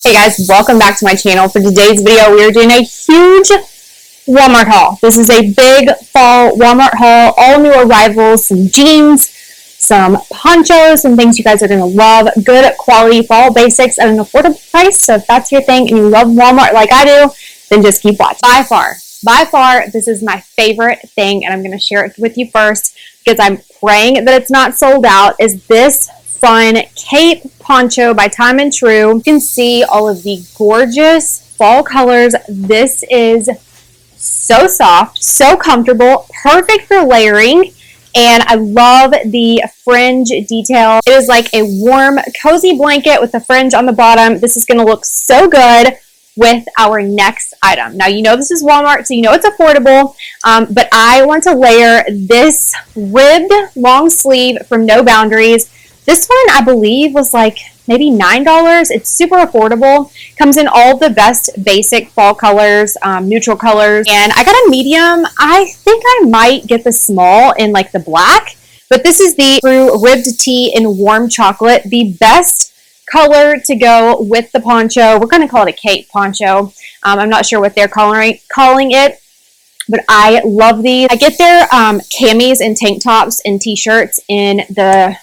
Hey guys, welcome back to my channel. For today's video, we are doing a huge Walmart haul. This is a big fall Walmart haul, all new arrivals, some jeans, some ponchos, some things you guys are going to love. Good quality fall basics at an affordable price. So if that's your thing and you love Walmart like I do, then just keep watching. By far, this is my favorite thing, and I'm going to share it with you first because I'm praying that it's not sold out, is this fun cape poncho by Time and True. You can see all of the gorgeous fall colors. This is so soft, so comfortable, perfect for layering, and I love the fringe detail. It is like a warm, cozy blanket with the fringe on the bottom. This is going to look so good with our next item. Now, you know this is Walmart, so you know it's affordable, but I want to layer this ribbed long sleeve from No Boundaries. This one, I believe, was like maybe $9. It's super affordable. Comes in all the best basic fall colors, neutral colors. And I got a medium. I think I might get the small in like the black. But this is the True Ribbed Tee in warm chocolate. The best color to go with the poncho. We're going to call it a cape poncho. I'm not sure what they're calling it. But I love these. I get their camis and tank tops and t-shirts in the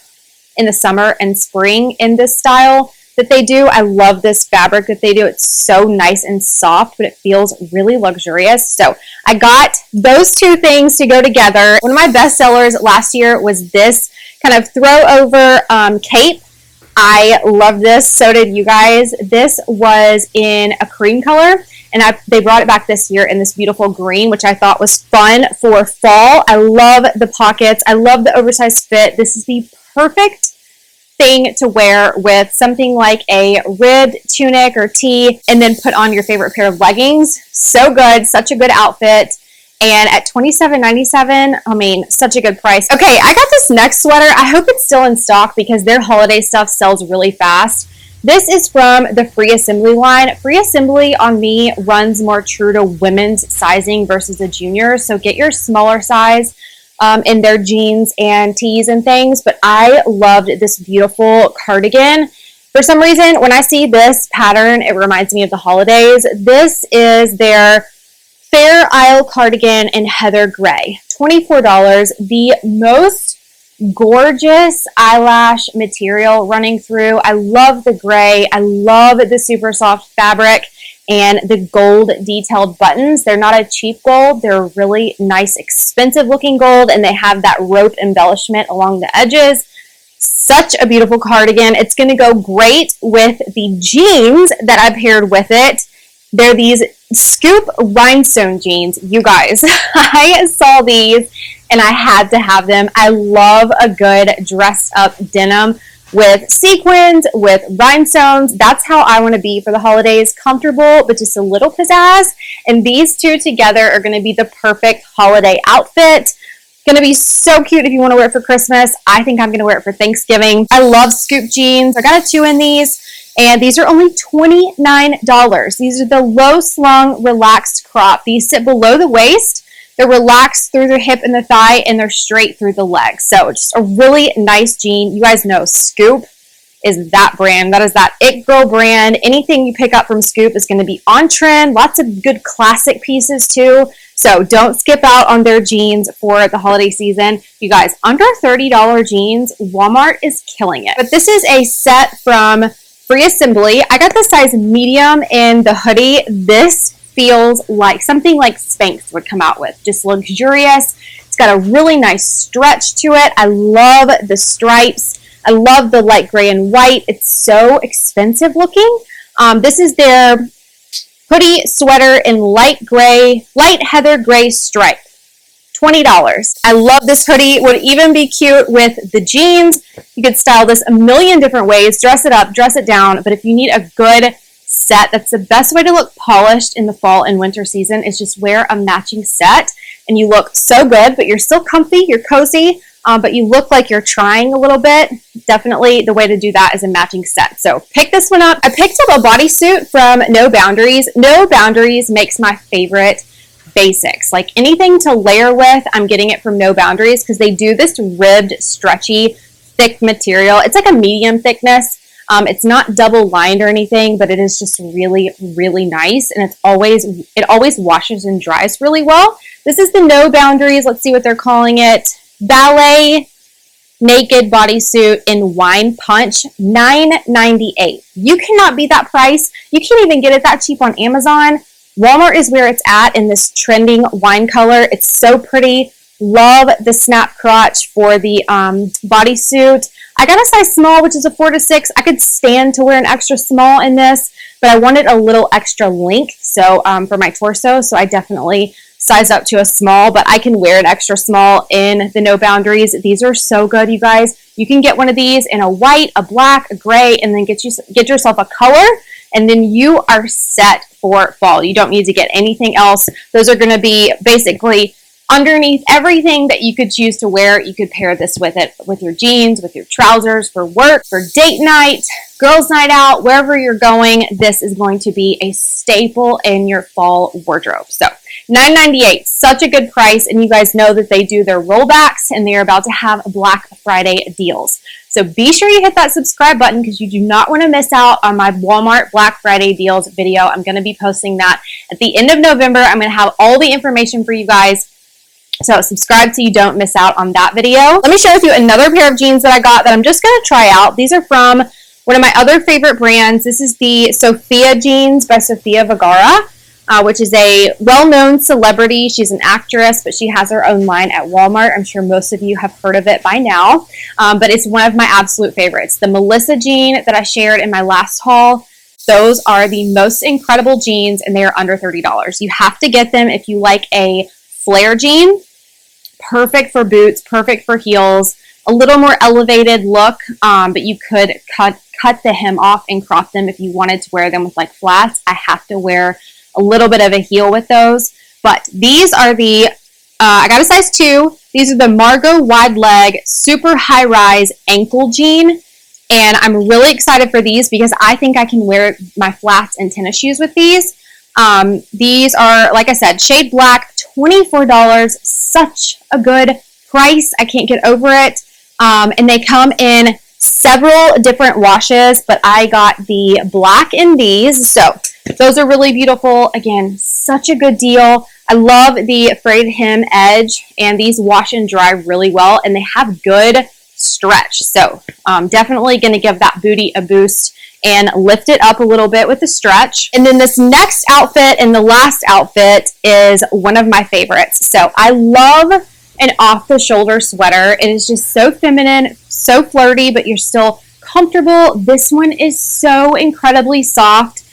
summer and spring in this style that they do. I love this fabric that they do. It's so nice and soft, but it feels really luxurious. So I got those two things to go together. One of my best sellers last year was this kind of throw over cape. I love this. So did you guys. This was in a cream color, and they brought it back this year in this beautiful green, which I thought was fun for fall. I love the pockets. I love the oversized fit. This is the perfect thing to wear with something like a ribbed tunic or tee, and then put on your favorite pair of leggings. So good, such a good outfit. And at $27.97, I mean, such a good price. Okay, I got this next sweater. I hope it's still in stock because their holiday stuff sells really fast. This is from the Free Assembly line. Free Assembly on me runs more true to women's sizing versus a junior, so get your smaller size in their jeans and tees and things. But I loved this beautiful cardigan. For some reason, when I see this pattern, it reminds me of the holidays. This is their Fair Isle cardigan in heather gray, $24. The most gorgeous eyelash material running through. I love the gray. I love the super soft fabric and the gold detailed buttons. They're not a cheap gold. They're really nice, expensive looking gold, and they have that rope embellishment along the edges. Such a beautiful cardigan. It's going to go great with the jeans that I paired with it. They're these scoop rhinestone jeans. You guys, I saw these and I had to have them. I love a good dressed up denim with sequins, with rhinestones. That's how I want to be for the holidays. Comfortable, but just a little pizzazz. And these two together are going to be the perfect holiday outfit. Going to be so cute if you want to wear it for Christmas. I think I'm going to wear it for Thanksgiving. I love scoop jeans. I got a 2 in these, and these are only $29. These are the low slung relaxed crop. These sit below the waist. They're relaxed through the hip and the thigh, and they're straight through the leg. So just a really nice jean. You guys know Scoop is that brand. That is that It Girl brand. Anything you pick up from Scoop is going to be on trend. Lots of good classic pieces too. So don't skip out on their jeans for the holiday season. You guys, under $30 jeans, Walmart is killing it. But this is a set from Free Assembly. I got the size medium in the hoodie. This feels like something like Spanx would come out with. Just luxurious. It's got a really nice stretch to it. I love the stripes. I love the light gray and white. It's so expensive looking. This is their hoodie sweater in light heather gray stripe. $20. I love this hoodie. Would even be cute with the jeans. You could style this a million different ways. Dress it up, dress it down. But if you need a good set, that's the best way to look polished in the fall and winter season, is just wear a matching set and you look so good, but you're still comfy, you're cozy, but you look like you're trying a little bit. Definitely the way to do that is a matching set. So pick this one up. I picked up a bodysuit from No Boundaries. No Boundaries makes my favorite basics. Like anything to layer with, I'm getting it from No Boundaries because they do this ribbed, stretchy, thick material. It's like a medium thickness. It's not double lined or anything, but it is just really, really nice. And it always washes and dries really well. This is the No Boundaries. Let's see what they're calling it. Ballet naked bodysuit in wine punch, $9.98. You cannot beat that price. You can't even get it that cheap on Amazon. Walmart is where it's at in this trending wine color. It's so pretty. Love the snap crotch for the bodysuit. I got a size small, which is a 4 to 6. I could stand to wear an extra small in this, but I wanted a little extra length so for my torso, so I definitely size up to a small, but I can wear an extra small in the No Boundaries. These are so good, you guys. You can get one of these in a white, a black, a gray, and then get yourself a color, and then you are set for fall. You don't need to get anything else. Those are going to be basically underneath everything that you could choose to wear. You could pair this with it, with your jeans, with your trousers, for work, for date night, girls' night out, wherever you're going. This is going to be a staple in your fall wardrobe. So $9.98, such a good price. And you guys know that they do their rollbacks and they're about to have Black Friday deals. So be sure you hit that subscribe button because you do not want to miss out on my Walmart Black Friday deals video. I'm going to be posting that at the end of November. I'm going to have all the information for you guys. So subscribe so you don't miss out on that video. Let me share with you another pair of jeans that I got that I'm just going to try out. These are from one of my other favorite brands. This is the SOPHIA jeans by Sofia Vergara, which is a well-known celebrity. She's an actress, but she has her own line at Walmart. I'm sure most of you have heard of it by now, but it's one of my absolute favorites. The Melissa jean that I shared in my last haul, those are the most incredible jeans, and they are under $30. You have to get them if you like a flare jean. Perfect for boots, perfect for heels, a little more elevated look, but you could cut the hem off and crop them if you wanted to wear them with like flats. I have to wear a little bit of a heel with those, but these are the, I got a size 2. These are the Margot wide leg, super high rise ankle jean, and I'm really excited for these because I think I can wear my flats and tennis shoes with these. These are, like I said, shade black, $24, such a good price. I can't get over it. And they come in several different washes, but I got the black in these. So those are really beautiful. Again, such a good deal. I love the frayed hem edge, and these wash and dry really well, and they have good stretch. So definitely going to give that booty a boost and lift it up a little bit with the stretch. And then this next outfit and the last outfit is one of my favorites. So I love an off-the-shoulder sweater. It is just so feminine, so flirty, but you're still comfortable. This one is so incredibly soft.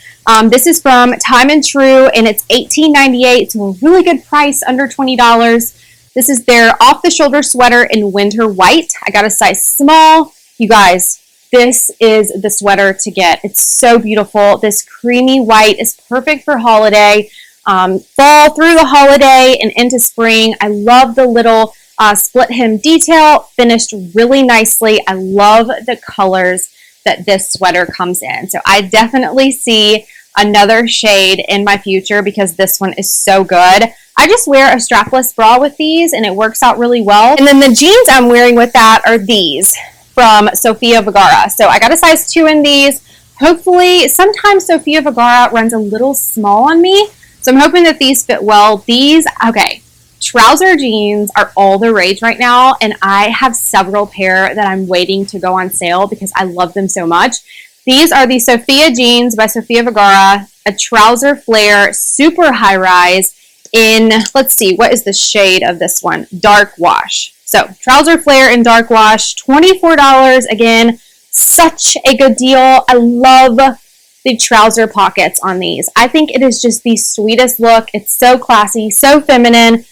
This is from Time and True, and it's $18.98, so a really good price, under $20. This is their off-the-shoulder sweater in winter white. I got a size small. You guys, this is the sweater to get. It's so beautiful. This creamy white is perfect for holiday, fall through the holiday and into spring. I love the little split hem detail, finished really nicely. I love the colors that this sweater comes in. So I definitely see another shade in my future because this one is so good. I just wear a strapless bra with these and it works out really well. And then the jeans I'm wearing with that are these from Sofia Vergara. So I got a size 2 in these. Hopefully, sometimes Sofia Vergara runs a little small on me. So I'm hoping that these fit well. These, okay, trouser jeans are all the rage right now. And I have several pair that I'm waiting to go on sale because I love them so much. These are the Sofia jeans by Sofia Vergara, a trouser flare, super high rise in, let's see, what is the shade of this one? Dark wash. So trouser flare in dark wash, $24. Again, such a good deal. I love the trouser pockets on these. I think it is just the sweetest look. It's so classy, so feminine.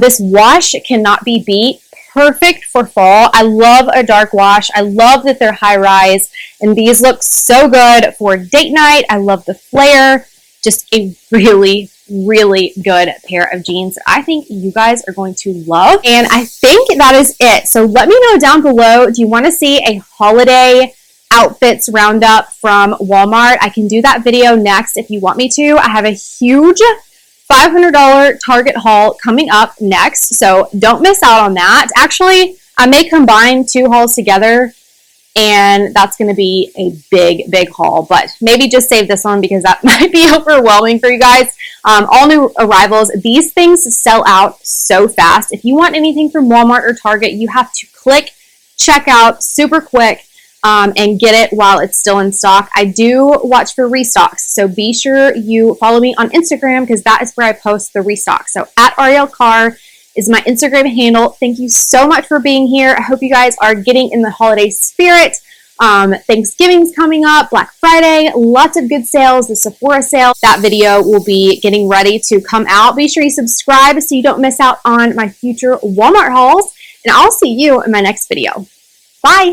This wash cannot be beat. Perfect for fall. I love a dark wash. I love that they're high rise, and these look so good for date night. I love the flare. Just a really, really good pair of jeans that I think you guys are going to love. And I think that is it. So let me know down below, do you want to see a holiday outfits roundup from Walmart? I can do that video next if you want me to. I have a huge $500 Target haul coming up next, so don't miss out on that. Actually, I may combine 2 hauls together and that's going to be a big haul, but maybe just save this one because that might be overwhelming for you guys. All new arrivals. These things sell out so fast. If you want anything from Walmart or Target, you have to click checkout super quick and get it while it's still in stock. I do watch for restocks, so be sure you follow me on Instagram because that is where I post the restocks. So at Ariel Carr is my Instagram handle. Thank you so much for being here. I hope you guys are getting in the holiday spirit. Thanksgiving's coming up, Black Friday, lots of good sales, the Sephora sale. That video will be getting ready to come out. Be sure you subscribe so you don't miss out on my future Walmart hauls, and I'll see you in my next video. Bye!